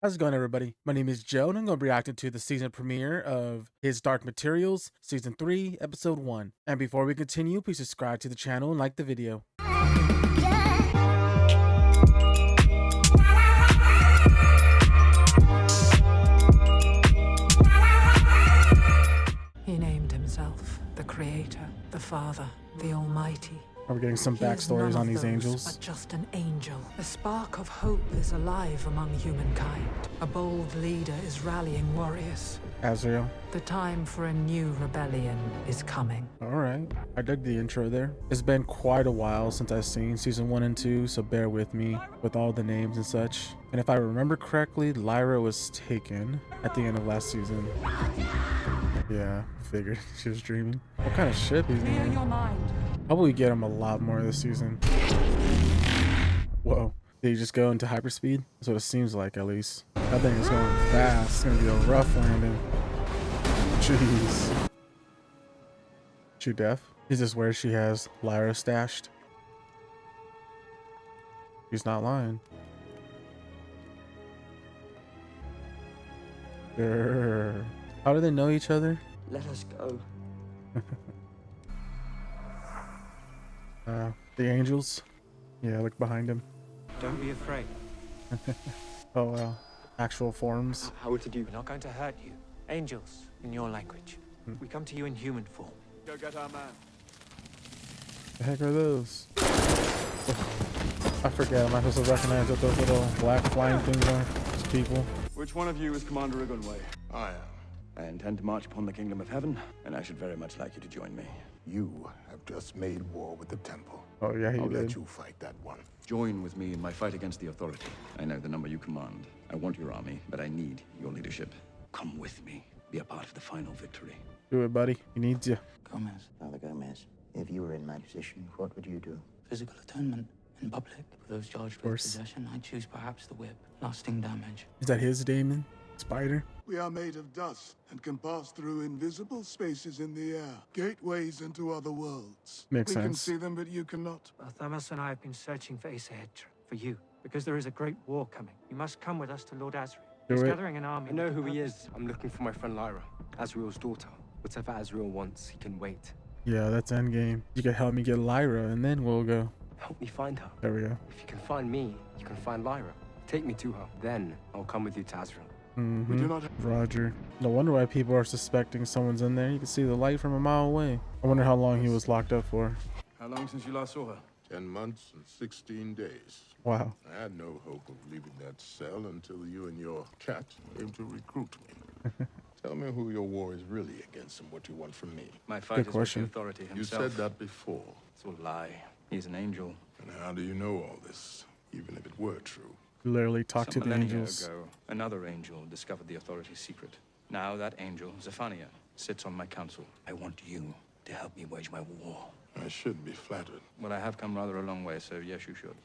How's it going, everybody? My name is Joe, and I'm going to be reacting to the season premiere of His Dark Materials, Season 3, Episode 1. And before we continue, please subscribe to the channel and like the video. He named himself the Creator, the Father, the Almighty. We're getting some He is backstories none on of these those, angels. but just an angel. A spark of hope is alive among humankind. A bold leader is rallying warriors. Azrael. The time for a new rebellion is coming. Alright, I dug the intro there. It's been quite a while since I've seen Season 1 and 2, so bear with me with all the names and such. And if I remember correctly, Lyra was taken at the end of last season. Yeah, figured she was dreaming. What kind of ship is Clear he? your mind. Probably get him a lot more this season. Whoa. Did he just go into hyperspeed? That's what it seems like, at least. That thing is going fast. It's gonna be a rough landing. Jeez. She deaf? Is this where she has Lyra stashed? She's not lying. Grr. How do they know each other? Let us go. The angels? Yeah, look behind him. Don't be afraid. Oh, wow. Actual forms. How did you? We're not going to hurt you. Angels, in your language. We come to you in human form. Go get our man. The heck are those? I forget. Am I supposed to recognize what those little black flying things are? Those people. Which one of you is Commander Igunway? I am. I intend to march upon the kingdom of heaven, and I should very much like you to join me. You have just made war with the temple. Oh, yeah, he I'll did. let you fight that one. Join with me in my fight against the authority. I know the number you command. I want your army, but I need your leadership. Come with me. Be a part of the final victory. Do it, buddy. He needs you. Gomez, Father Gomez, if you were in my position, what would you do? Physical atonement in public. For those charged with course. possession, I choose perhaps the whip. Lasting damage. Is that his daemon? Spider? We are made of dust and can pass through invisible spaces in the air, gateways into other worlds. Makes we can sense. see them, but you cannot. Thermos and I have been searching for Asahetra, for you, because there is a great war coming. You must come with us to Lord Azrael. Do He's it. gathering an army. I know who he is. I'm looking for my friend Lyra, Azrael's daughter. Whatever Azrael wants, he can wait. Yeah, that's endgame. You could help me get Lyra, and then we'll go. Help me find her. There we go. If you can find me, you can find Lyra. Take me to her. Then I'll come with you to Azrael. We do not have... Roger. No wonder why people are suspecting someone's in there. You can see the light from a mile away. I wonder how long he was locked up for. How long since you last saw her? 10 months and 16 days. Wow. I had no hope of leaving that cell until you and your cat came to recruit me. Tell me who your war is really against and what you want from me. My fight Good is with question. the authority You himself. said that before. It's all a lie. He's an angel. And how do you know all this, even if it were true? Literally talk to Some the millennia angels. ago, another angel discovered the authority's secret. Now that angel, Zephania, sits on my council. I want you to help me wage my war. I should be flattered. Well, I have come rather a long way, so yes, you should.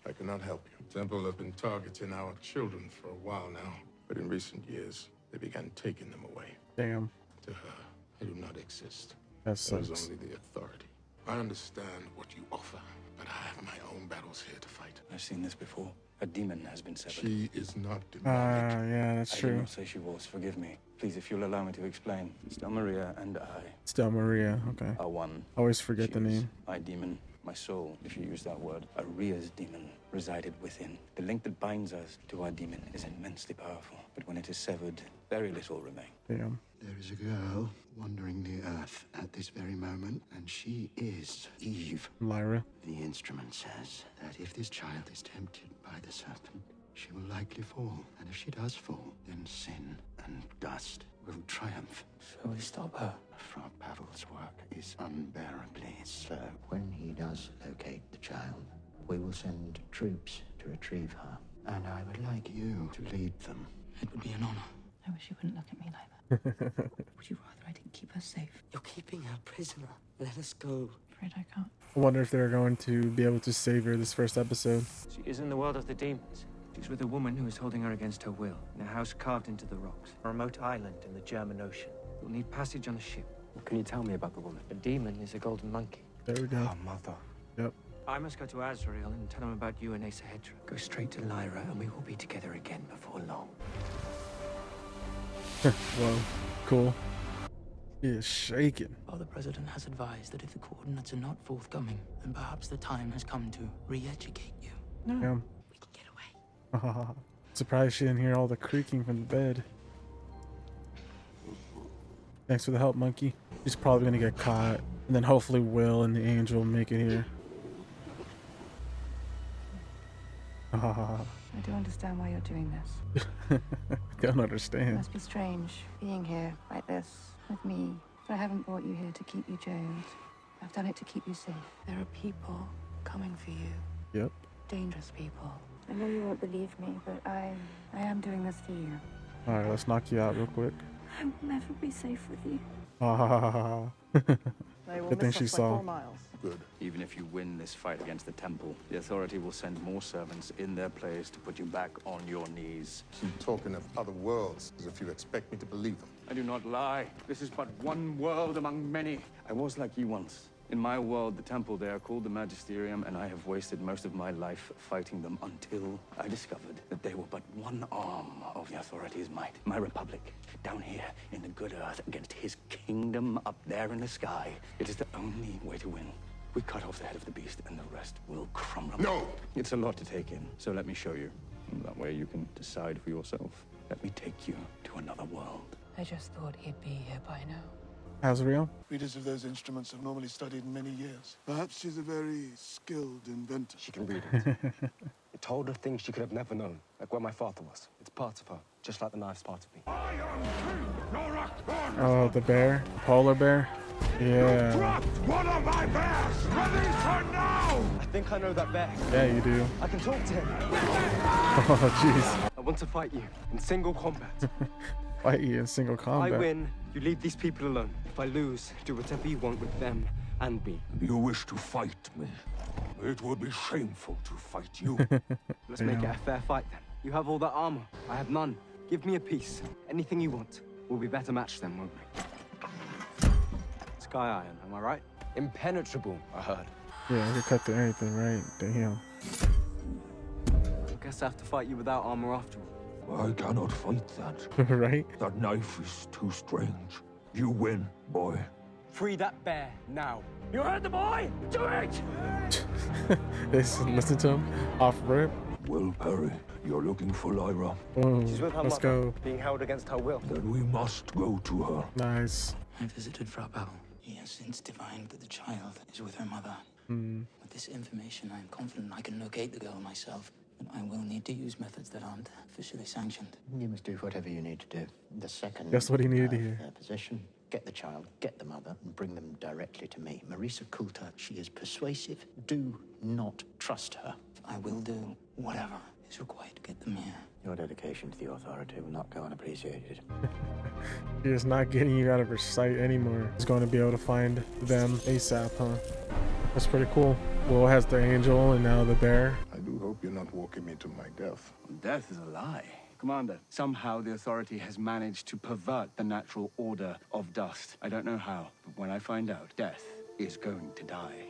I cannot help you. Temple have been targeting our children for a while now, but in recent years, they began taking them away. Damn. To her, I do not exist. That There is sucks. only the authority. I understand what you offer, but I have my own battles here to fight. I've seen this before. A demon has been severed. She is not Ah, demonic. yeah, that's I did true. not say she was. Forgive me. Please, if you'll allow me to explain. Stella Maria and I Still Maria. Okay. are one. Always forget the She is name. my demon, my soul, if you use that word. Aria's demon resided within. The link that binds us to our demon is immensely powerful. But when it is severed, very little remains. Damn. There is a girl wandering the earth at this very moment, and she is Eve. Lyra. The instrument says that if this child is tempted by the serpent, she will likely fall. And if she does fall, then sin and dust will triumph. Shall we stop her? Fra Pavel's work is unbearably slow. When he does locate the child, we will send troops to retrieve her. And I would like you to lead them. It would be an honor. I wish you wouldn't look at me like that. Would you rather I didn't keep her safe? You're keeping her prisoner. Let us go. Afraid I can't. I wonder if they're going to be able to save her this first episode. She is in the world of the demons. She's with a woman who is holding her against her will, in a house carved into the rocks, a remote island in the German Ocean. You'll need passage on a ship. What can you tell me about the woman? The demon is a golden monkey. There we go. Our mother. Yep. I must go to Azrael and tell him about you and Asa Hedra. Go straight to Lyra, and we will be together again before long. Whoa, cool. He is shaking. Well, the President has advised that if the coordinates are not forthcoming, then perhaps the time has come to re-educate you. Yeah. We can get away. Surprised she didn't hear all the creaking from the bed. Thanks for the help, monkey. He's probably gonna get caught, and then hopefully Will and the angel make it here. I do understand why you're doing this. Don't It understand. must be strange being here like this with me. But I haven't brought you here to keep you jailed. I've done it to keep you safe. There are people coming for you. Yep. Dangerous people. I know you won't believe me, but I am doing this for you. All right, let's knock you out real quick. I will never be safe with you. Good thing she saw. Good. Even if you win this fight against the temple, the authority will send more servants in their place to put you back on your knees. Keep talking of other worlds as if you expect me to believe them. I do not lie. This is but one world among many. I was like you once. In my world, the temple there called the Magisterium, and I have wasted most of my life fighting them until I discovered that they were but one arm of the authority's might. My republic, down here in the good earth against his kingdom up there in the sky. It is the only way to win. We cut off the head of the beast, and the rest will crumble. No! It's a lot to take in, so let me show you. That way you can decide for yourself. Let me take you to another world. I just thought he'd be here by now. Azrael? Readers of those instruments have normally studied many years. Perhaps she's a very skilled inventor. She can read it. It told her things she could have never known, like where my father was. It's part of her, just like the knife's part of me. Oh, the bear? Polar bear? Yeah. One of my bears! Ready for now! I think I know that bear. Yeah, you do. I can talk to him. Oh, jeez. I want to fight you in single combat. Fight you in single If I combat. win, you leave these people alone. If I lose, do whatever you want with them and me. You wish to fight me? It would be shameful to fight you. Let's make it a fair fight then. You have all that armor. I have none. Give me a piece. Anything you want. We'll be better matched then, won't we? Sky Iron, am I right? Impenetrable, I heard. Yeah, we could cut to anything, right? Damn. I guess I have to fight you without armor after all. I cannot fight that. Right? That knife is too strange. You win, boy. Free that bear, now. You heard the boy? Do it! They listen to him off rip. Will Perry, you're looking for Lyra. Boom. She's with her Let's mother, go. being held against her will. Then we must go to her. Nice. I visited Frau Bell. He has since divined that the child is with her mother. With this information, I am confident I can locate the girl myself. But I will need to use methods that aren't officially sanctioned. You must do whatever you need to do. The second That's what he needed to hear. position, get the child, get the mother, and bring them directly to me. Marisa Coulter, she is persuasive. Do not trust her. I will do whatever is required to get them here. Your dedication to the authority will not go unappreciated. She is not getting you out of her sight anymore. He's going to be able to find them ASAP, huh? That's pretty cool. Will has the angel and now the bear. I do hope you're not walking me to my death. Death is a lie. Commander, somehow the authority has managed to pervert the natural order of dust. I don't know how, but when I find out, death is going to die.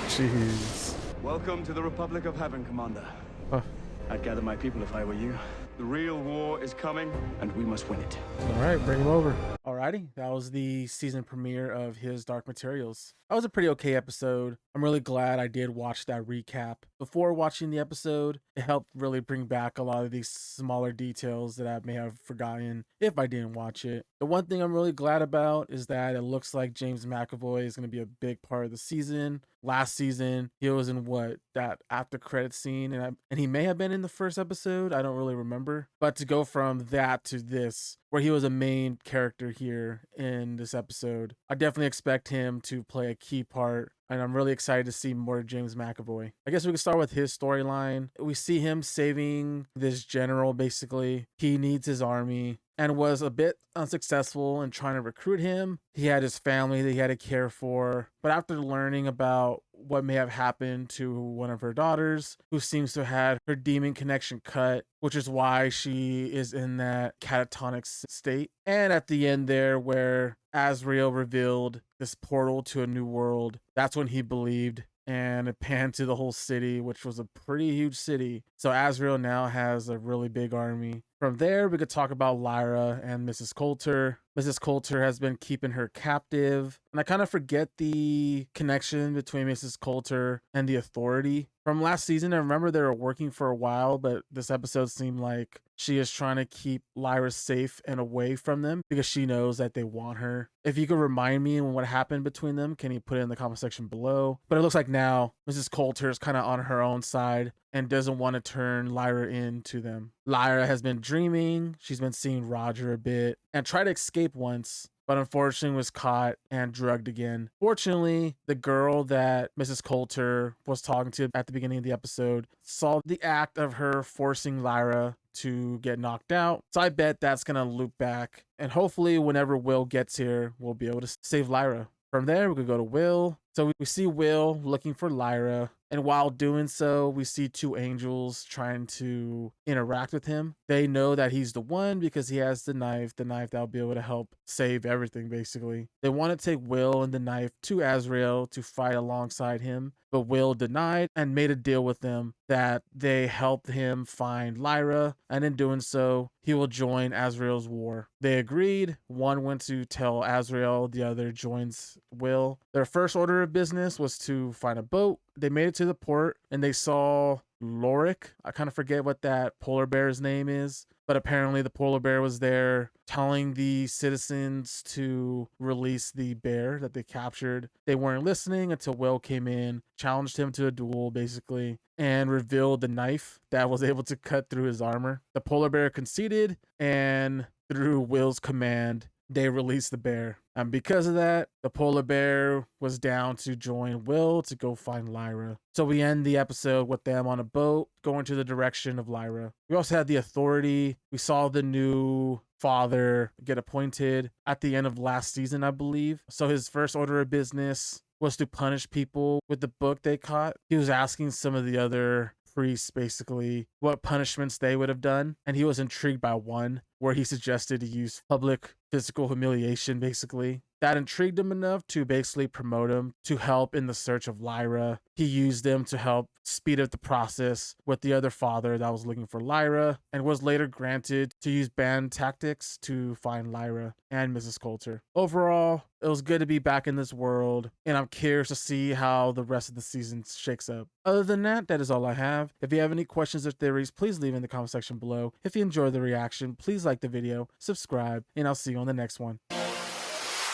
Jeez. Welcome to the Republic of Heaven, Commander. Huh. I'd gather my people if I were you. The real war is coming, and we must win it. All right, bring him over. Alrighty, that was the season premiere of his Dark Materials. That was a pretty okay episode. I'm really glad I did watch that recap. Before watching the episode, it helped really bring back a lot of these smaller details that I may have forgotten if I didn't watch it. The one thing I'm really glad about is that it looks like James McAvoy is going to be a big part of the season. Last season, he was in that after credit scene, and he may have been in the first episode. I don't really remember. But to go from that to this, where he was a main character here in this episode, I definitely expect him to play a key part. And I'm really excited to see more James McAvoy. I guess we can start with his storyline. We see him saving this general, basically. He needs his army and was a bit unsuccessful in trying to recruit him. He had his family that he had to care for. But after learning about what may have happened to one of her daughters, who seems to have had her demon connection cut, which is why she is in that catatonic state. And at the end there, where Azrael revealed this portal to a new world, that's when he believed and it panned to the whole city, which was a pretty huge city. So Azrael now has a really big army. From there, we could talk about Lyra and Mrs. Coulter. Mrs. Coulter has been keeping her captive, and I kind of forget the connection between Mrs. Coulter and the Authority. From last season, I remember they were working for a while, but this episode seemed like she is trying to keep Lyra safe and away from them because she knows that they want her. If you could remind me what happened between them, can you put it in the comment section below? But it looks like now Mrs. Coulter is kind of on her own side and doesn't want to turn Lyra into them. Lyra has been dreaming. She's been seeing Roger a bit and tried to escape once, but unfortunately was caught and drugged again. Fortunately, the girl that Mrs. Coulter was talking to at the beginning of the episode saw the act of her forcing Lyra to get knocked out. So I bet that's going to loop back. And hopefully whenever Will gets here, we'll be able to save Lyra. From there, we could go to Will. So we see Will looking for Lyra. And while doing so, we see two angels trying to interact with him. They know that he's the one because he has the knife that'll be able to help save everything, basically. They want to take Will and the knife to Azrael to fight alongside him, but Will denied and made a deal with them that they help him find Lyra, and in doing so, he will join Azrael's war. They agreed. One went to tell Azrael, the other joins Will. Their first order of business was to find a boat. They made it to the port and they saw Lorik. I kind of forget what that polar bear's name is, but apparently the polar bear was there telling the citizens to release the bear that they captured. They weren't listening until Will came in, challenged him to a duel basically, and revealed the knife that was able to cut through his armor. The polar bear conceded, and through Will's command, they released the bear. And because of that, the polar bear was down to join Will to go find Lyra. So we end the episode with them on a boat going to the direction of Lyra. We also had the Authority. We saw the new father get appointed at the end of last season, I believe. So his first order of business was to punish people with the book they caught. He was asking some of the other priests basically what punishments they would have done, and he was intrigued by one where he suggested to use public physical humiliation basically. That intrigued him enough to basically promote him to help in the search of Lyra. He used them to help speed up the process with the other father that was looking for Lyra, and was later granted to use band tactics to find Lyra and Mrs. Coulter. Overall, it was good to be back in this world, and I'm curious to see how the rest of the season shakes up. Other than that, that is all I have. If you have any questions or theories, please leave in the comment section below. If you enjoyed the reaction, please like the video, subscribe, and I'll see you on the next one.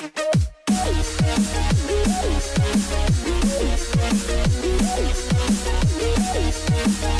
We'll be right back.